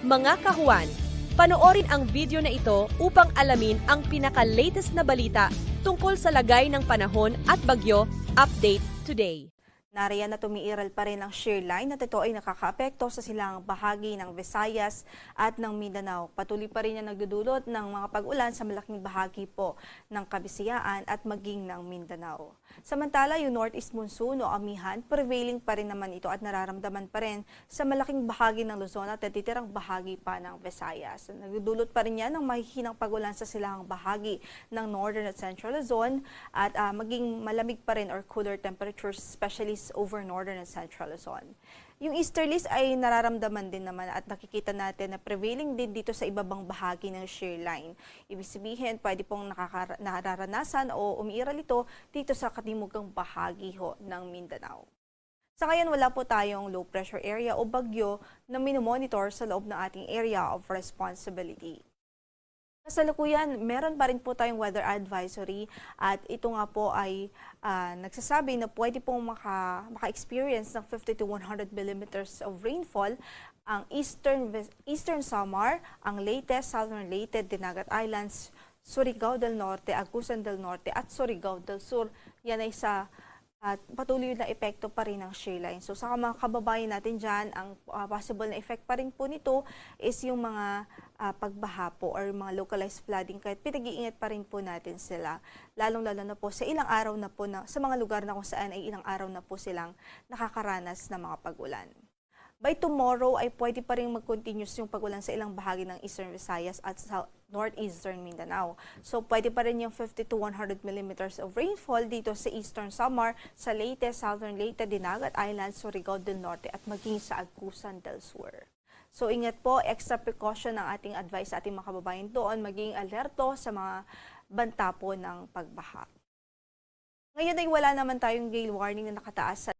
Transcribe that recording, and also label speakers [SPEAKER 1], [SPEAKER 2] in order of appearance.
[SPEAKER 1] Mga kahuan, panoorin ang video na ito upang alamin ang pinaka-latest na balita tungkol sa lagay ng panahon at bagyo. Update today.
[SPEAKER 2] Nariyan na tumiiral pa rin ang shear line at ito ay nakakaapekto sa silangang bahagi ng Visayas at ng Mindanao. Patuloy pa rin yan nagdudulot ng mga pag-ulan sa malaking bahagi po ng Kabisayaan at maging ng Mindanao. Samantala, yung northeast monsoon o amihan, prevailing pa rin naman ito at nararamdaman pa rin sa malaking bahagi ng Luzon at natitirang bahagi pa ng Visayas. Nagdudulot pa rin yan ng mahihinang pag-ulan sa silangang bahagi ng northern at central Luzon at maging malamig pa rin or cooler temperatures, especially over northern and central Luzon. Yung easterlies ay nararamdaman din naman at nakikita natin na prevailing din dito sa ibabang bahagi ng shear line. Ibig sabihin, pwede pong nararanasan o umiiral ito dito sa katimugang bahagi ho ng Mindanao. Sa ngayon, wala po tayong low pressure area o bagyo na minomonitor sa loob ng ating area of responsibility. Kasalukuyan, meron pa rin po tayong weather advisory at ito nga po ay nagsasabi na pwede pong maka-experience ng 50 to 100 millimeters of rainfall ang Eastern Samar, ang Leyte, Southern Leyte, Dinagat Islands, Surigao del Norte, Agusan del Norte at Surigao del Sur. Yan ay at patuloy na epekto pa rin ng shear line. So sa mga kababayan natin dyan, ang possible na effect pa rin po nito is yung mga pagbaha po or mga localized flooding, kahit pinag-iingat pa rin po natin sila. Lalong-lalo na po sa ilang araw na po sa mga lugar na kung saan ay ilang araw na po silang nakakaranas ng mga pag-ulan. By tomorrow ay pwede pa rin mag-continuous yung pag-ulan sa ilang bahagi ng Eastern Visayas at sa Northeastern Mindanao. So pwede pa rin yung 50 to 100 millimeters of rainfall dito sa Eastern Samar, sa Leyte, Southern Leyte, Dinagat Islands, Surigao del Norte at maging sa Agusan del Sur. So ingat po, extra precaution ang ating advice sa ating mga kababayan doon, maging alerto sa mga banta po ng pagbaha. Ngayon ay wala naman tayong gale warning na nakataas sa